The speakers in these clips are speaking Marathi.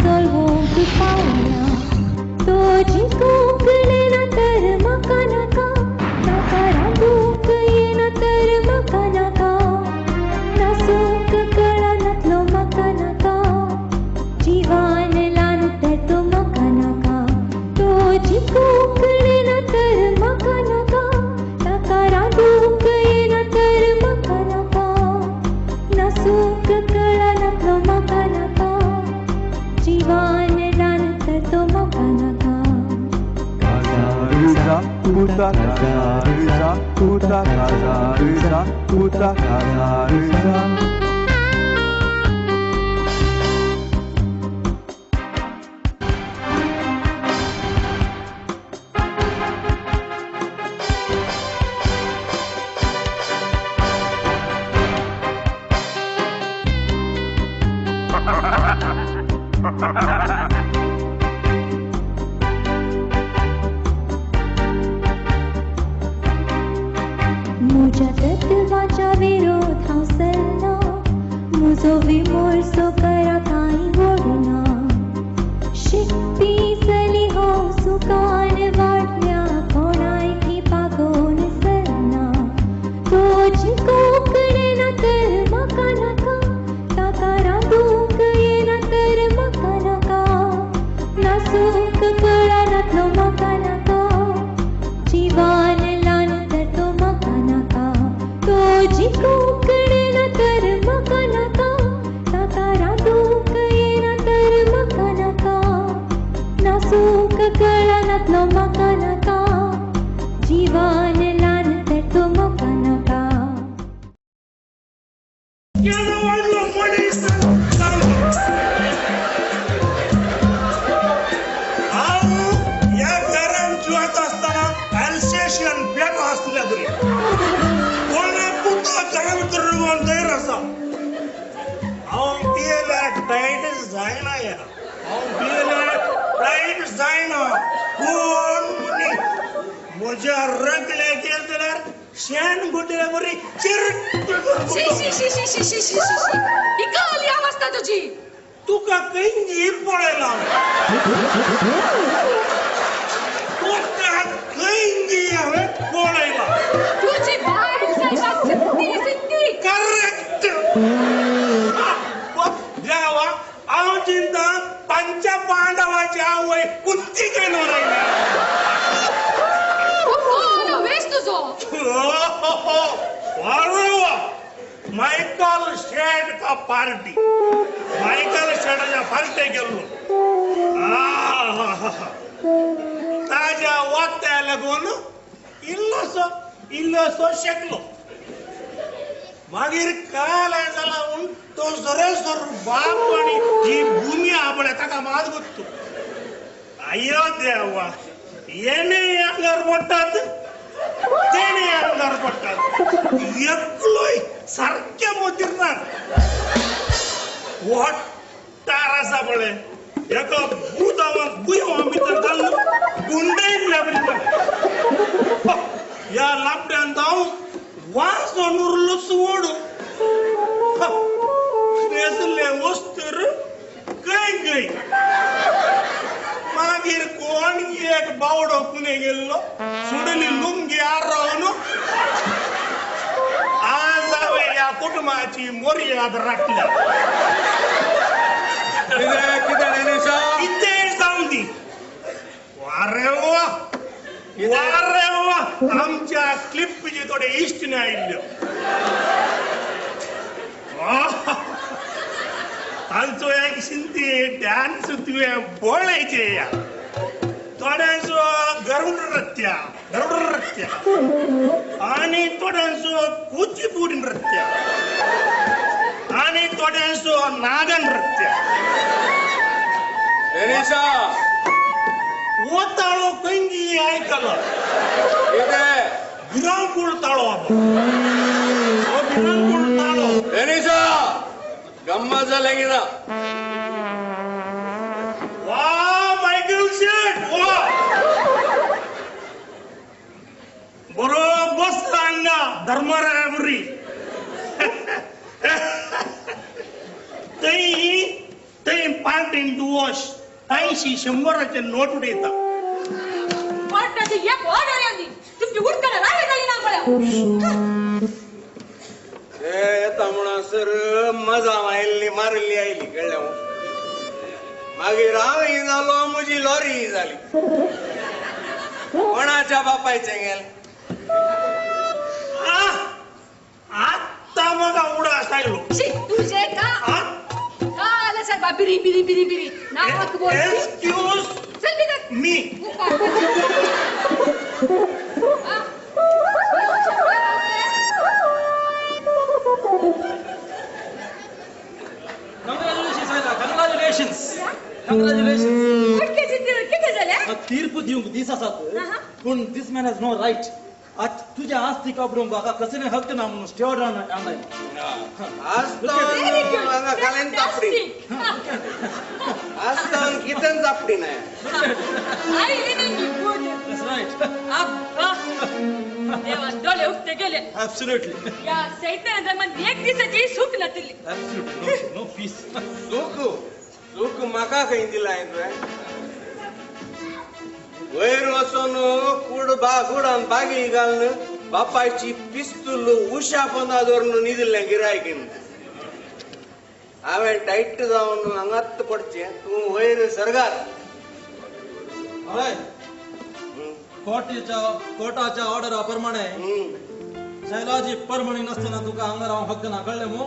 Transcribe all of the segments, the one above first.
solvontu paura toji kokne tar makanaka nakaranduka yena tar makanaka nasuk kalanatlo makanaka jivan lanute to makanaka toji kokne tar makanaka nakaranduka yena tar makanaka nasuk kalanatlo makanaka jivan lanute to makanaka puta casa, puta casa, puta casa. मुझा तत्वाचा विरोध हावसलना मुजो विमोर्सो करा काई वडना शिकपी चली हो सुकान वाटल्या कोणाय थी पागोन सरना तोजी कोकणे ना तर मका नका ताका रांदूक येना तर मका नका नासूक कळानातलो मका नका जीवन तोजी कोकणे ना तर मका नका ताका रांदूक येना तर मका नका नासूक कळानातलो मका नका जीवन लान तर तो मका नका या गरम जुआत असताना अल्सेशियन बेट असल्या तरी गरम करून दे रसा पियला टाईट जायना या पियला टाईट जायना कोण म्हणे माझ्या रगले गेल तर शेण गुडल्या बरी चिरट ही काली अवस्था तुझी तुका कंगी पळायला तुका कंगी हवे पळायला तुझी बाय सिद्धी करेक्ट देवा हांव चिंता पंच पांडवाची आवय कुंती केलो राहिला वेश तुझो मायकल शेड का पार्टी मायकल शेडाच्या पार्टी गेलो ताज्या वाट्या लागून इल्लोसो शेकलो मागीर काल जाला तो सर बाप आणि ही भूमी आपल्या ताका मात गुत्तू अय्यो देवा येणे अंगार पडटात तेणे अंगार पडटात एकलोय सारख्या मोतीरनात वाट्टार आसा पळय एका भूतावान गुयवा भितर घालून गुंडयल्या बरी या लापड्यान जाऊ वासोन उरलो सोडू नेसले वस्तूर काय मागीर कोण एक बावडो पुणे गेल्लो सुडली लुंगी आरावन आज हांवें ह्या कुटुंबाची मर्याद राखल्या कितें जावं दी वारे वा आमच्या क्लिपचे थोडे इश्ट नाही आयिल्ल्यो तांचो एक शिंती डान्स तुवें पळयचे या थोड्यांचो गरुड नृत्य आणि थोड्यांचो कुचीपुडी नृत्य आणि थोड्यांचो नाग नृत्य वो ताळो कंगी आयकलो भिरांकूळ ताळो भिरांकूळ ताळो गम्मत झालं की ना वा मायकल शेट वा बरोबर सांगा धर्मरायबरी थंय पार्टीन दुवोश 80-100चे नोट उडयता. वाटण्याची एक ऑर्डर यांनी तुमची उडकणं राहिले जाई ना मला. येता म्हणसर मजा मायल्ली मारली आयली कळल्या मागीर हांवय जालो म्हजी लॉरी झाली. कोणाच्या बापायचे गेले आता मग उडा असायलो. शी, तुझे का आलं साहेब बिरी बिरी बिरी बिरी नावाक बोल. एक्सक्यूज चल बिगर मी. Congratulations. किती झाल्या तीर्प दिवंक दीस आसात पूण दिस मॅन हॅज नो राईट. आज तुझ्या आस्ती कापडूंक म्हाका कसले हक्क ना म्हणून स्टेवड आणलाय. हांगा कालेन चापडी आजतावन कितें चापडी नाही. That's right. देवा डोळे उठते गेले. Absolutely. या सैतान जमान एक दिवसाची सुख नसली. Absolutely. No peace. चूक म्हाका खंय दिलाय तुवें. वयर वचून कुडान बागी घालून बापायची पिस्तूल उशा पोंदा धरून न्हिदलें गिरायकीन. हांवें टायट जावन हांगात पडचें तूं वयर सरगार. कोर्टाच्या ऑर्डरा प्रमाणे शैलाजी परमणी नसतना तुका हांगा रावंक हक्क ना कळ्ळें मू.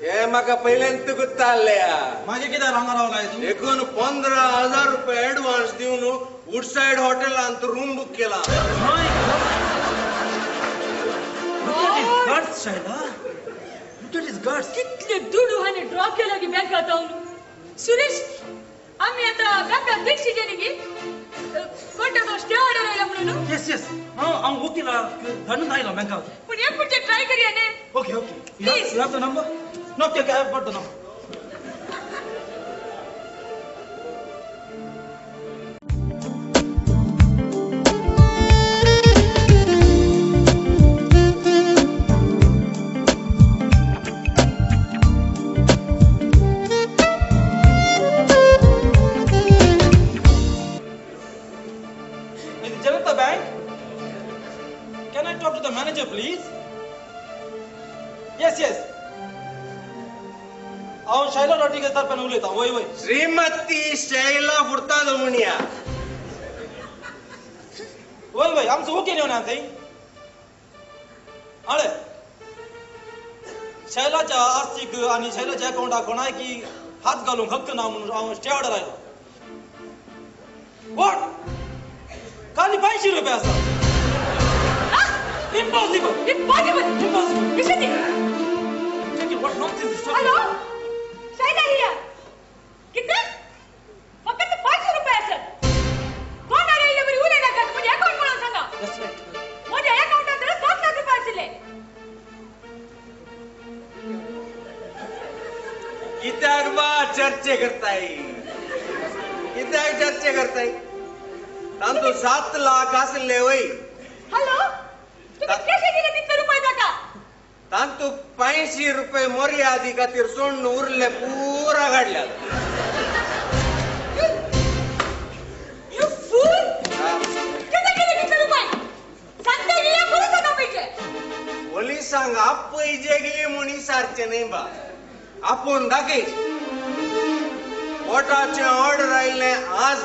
हे म्हाका पयलें तुका आसल्या. मागीर कित्याक हांगा रावलाय तूं. एकूण 15,000 रुपये एडवान्स दिवन वुडसायड हॉटेलांत रूम बुक केला. कितले दुडू हाने ड्रॉ केला की बँकात जाऊन. सुरेश आम्ही आता बँकात दीक्षी गेली की कोर्टाचा स्टे ऑर्डर आयला म्हणून. येस येस हांव वकीला धरून आयलो बँकाक. पण एक पुढचे ट्राय करूया ने. Okay you have the number. No okay I have got the number. Please. Yes. हांव शैला रॉड्रिगेज तर्फान उलयतां. वय श्रीमती शैला फुर्तादो म्हणया. वय आमचो वकील येवन थंय. आळे शैलाच्या आस्तीक आनी शैलाच्या अकाउंटाक कोणाय की हात घालूंक हक्क ना म्हणून हांव स्टे ऑर्डर आयलो. वॉट खाली 500 रुपये आसा. Impossible! कशी ती? What nonsense is hello Shaila हिया. किती? फक्त 500 रुपये असत. कोण आले एवढी उले लागत म्हणजे अकाउंट म्हणून सांगा. That's right. माझ्या अकाउंटात 7 लाख रुपये असले. कित्याक बा चर्चे करताय. कित्याक चर्चे करताय. तांतू 7 लाख असले वय. हॅलो तुम्ही कसे दिले तितके रुपये टाका. तांतू 500 रुपये मर्यादी खातीर सोडून उरले पुरा काढल्यात. You fool! किती केले तितके रुपये? सांगता येईल करू नका पाहिजे. पोलिसांक आपय जेगली म्हूण विचारचे न्ही बा. आपूण दाखयच. कोर्टाचें ऑर्डर आयिल्लें आज.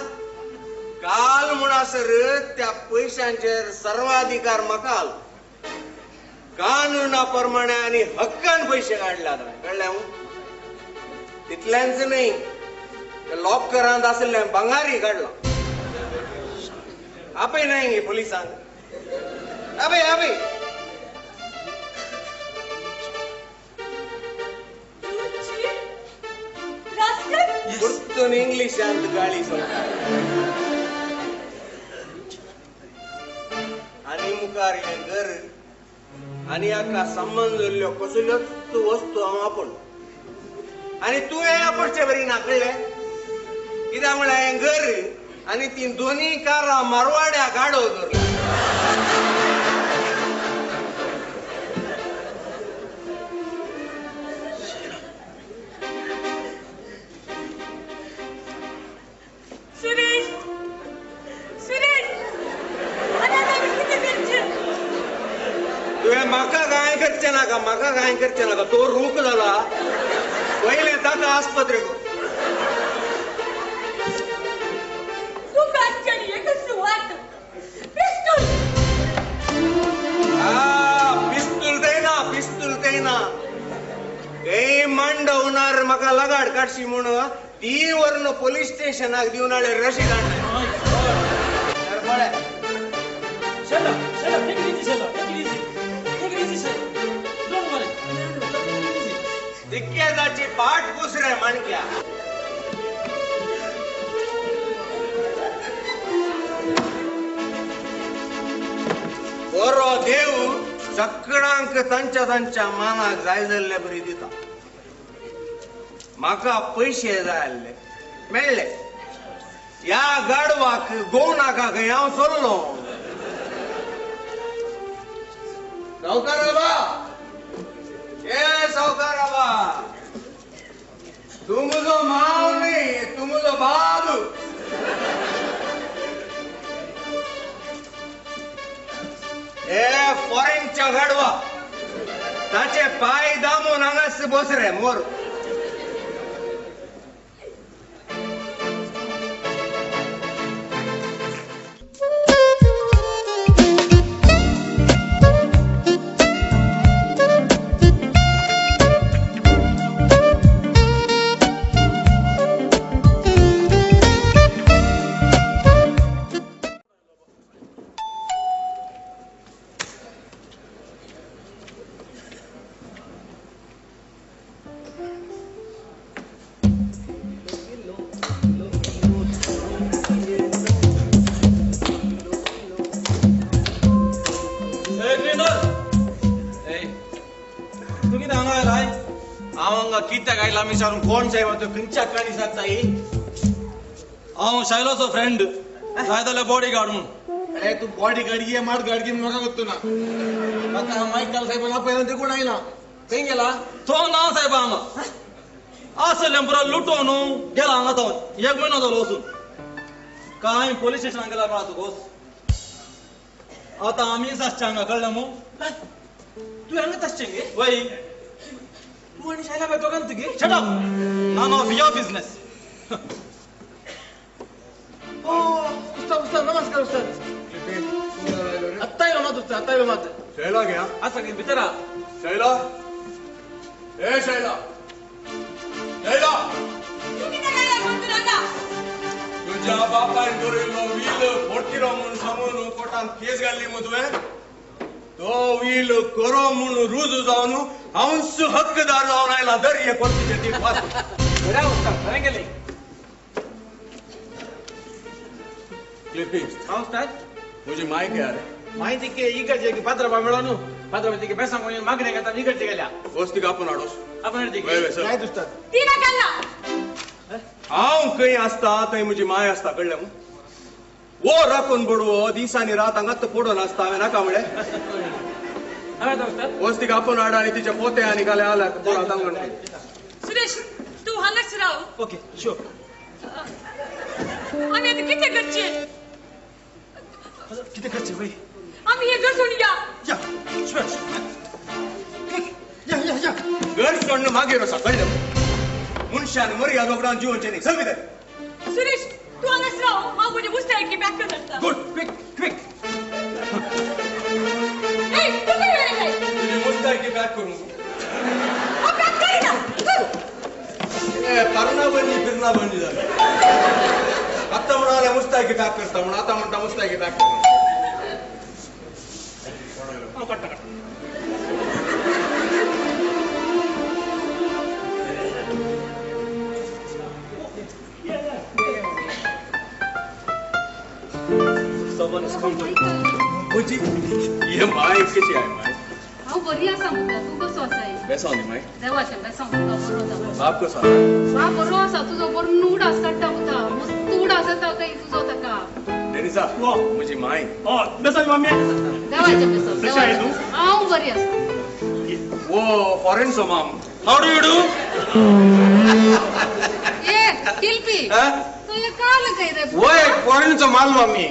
काल म्हणसर त्या पैशांचेर सर्वाधिकार म्हाका. कानुना प्रमाणे आनी हक्कान पैसे काढल्यात कळ्ळें. तितल्यांच न्ही लॉकरांत आसलें भांगारय काडलां. आपय नाही गे पुलिसांक. आपय परतून इंग्लिशांत गाळी सोडटा. आनी मुखार हें घर आनी हाका संबंध दवरल्यो कसल्योच वस्तू हांव आपण. आनी तुवें आपणचें बरी ना कळ्ळें. कित्याक म्हळ्यार हें घर आनी ती दोनी कारां मारवाड्या गाडो दवरल्या. नाका म्हाका कांय करचें नाका तो रूख जाला पयलें ताका आस्पत्रेक तू कांचणी एक सुवात पिस्तूल पिस्तूल तेना ते मांडवणार म्हाका लगाड काडशी म्हूण ती व्हरून पोलीस स्टेशनाक दिवन हाडले रशीद हाडले Shut up, take it easy, Shella, take it easy, Shella. Don't worry. Take it easy. दिक्केदाची पाठ पुस रे माणक्या बरो देव सगळ्यांक तांच्या तांच्या मानाक जाय जाल्ले बरी दिता म्हाका पयशे जाय आसले मेळ्ळे ह्या गाडवाक गोवनाका खंय हांव चल्लो सावकाराबा ए सावकाराबा तुमचो माव न्ही तुमचो बाब ए फॉरेनच्या गाडवा ताचे पाय दामून हांगाच बस रे मोर कित्याक आयला विचारून कोण जाय तो खंयच्या काणी सांगताय हांव शैलाचो फ्रेंड जाय जाल्यार बॉडी गार्ड म्हणून अरे तू बॉडी गार्ड ये माड गार्ड घेऊन म्हाका गोत्तू ना आता मायकल साहेबांना पहिला ते कोण आयला खंय गेला तो ना साहेब हांगा असले पुरो लुटोवन गेला हांगा तो 1 म्हयनो जालो वचून कांय पोलीस स्टेशनाक गेला म्हणा तू गोस आतां आमीच आसचे हांगा कळ्ळें मू तू हांगाच आसचें गे वय तू आणि शायला बाय दोगांत गे shut up none of your business ओ उस्ताद नमस्कार उस्ताद आत्ता येलो मात उस्ताद आत्ता येलो मात शैला घ्या असं की भितर आ शैला ए शैला शैला तुम्ही काय केलं मंजुनाका तुझ्या बापान बरयलो वील फोडटिरो म्हणून सांगून कोर्टान केस घाल्ली मग तुवें तो वील करो म्हणून रुजू जावन हांवच हक्कदार जावन आयला दर हे कोर्टीचे ती पास बऱ्या उस्ताद खरें गेले क्लिपिंग हांव उस्ताद तुझी माय क्या रे माहिती की इकडचे की पात्राबा मेळो न्हू पात्राबाची की बेसांग कोणी मागणे घेता इकडचे गेल्या वस्ती कापून हाडोस आपण वय वय सर काय उस्ताद तिला केला हांव खंय आसता थंय म्हजी माय आसता कळ्ळें मू वो राखून बडवो दिसांनी रात हांगात पडून आसता हांवें नाका म्हळें हांवें तो उस्ताद वस्ती कापून हाड आनी तिचे पोते आनी गाले आल्या पोळा तांगण सुरेश तू हांगाच राव ओके शुअर आम्ही आता किती करचे किती करचे वय आम्ही हे घर सोडून या या शुअर या घर सोडणं मागीर आसा कळ्ळें मनशान मर्याद वगडावन जिवनचें न्ही चल भितर सुरेश तू हांगाच राव हांव म्हणजे मुस्तायकी पॅक करत आसता गुड क्विक क्विक ए तू काय वेळ तुझी मुस्तायकी बॅक करूं हांव पॅक करीना ए पारणा बंदी फिरणा बंदी झाली आता म्हणाले मुस्तायकी बॅक करता म्हणून आता म्हणता मुस्तायकी बॅक करता someone is come to मुझी ये माय कशी आहे माय हांव बरी आसा मुगा तूं कसो आसाय बेसावनी माय देवाचें बेसांव मुगा बरो जालो बाप कसो हा बरो आसा तुजो बरो नूड आसता मुगा मस्त उड आसता काय तुजो ताका डेनिसा मुझी माय oh बेसा मम्मी देवाचें बेसांव कशी आहे तू? हांव बरी आसा वो फॉरेन सो माम how do you do ए किल्पी हा तू तुला काल काय रे वय पोरींचं मालवा मी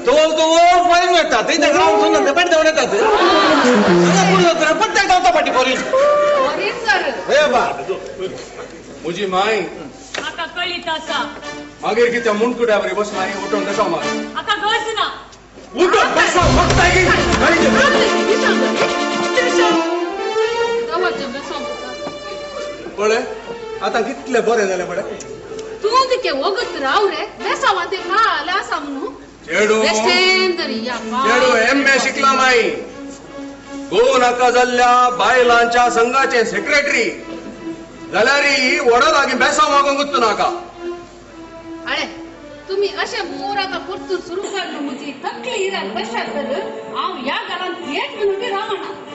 तो पोरी येतात इथे ग्राउंड सुद्धा पण देऊन येतात प्रत्येक गावता पाठी पोरी अरे सर हे बा मुजी माई आता कळीत असा मागीर किती मुंडकुड्यावर बस माई उठून कसा मार आता गज ना उठून बसा बघताय की गावाच्या बेसांग पळे आता कितले बरे झाले पळे तू तिके वगत राव रे बेसावा ते का आला असा म्हणू चेडू बेस्टेंदरी या चेडू MA शिकला माई गो नाका जाल्ल्या बायलांच्या संघाचे सेक्रेटरी जाल्यारी वडा लागी बेसा मागून गुत्तू नाका अरे तुम्ही असे मोराचा परतून सुरू करलो म्हणजे थकली इरान कशा तर हांव या घरात एक मिनिट रावना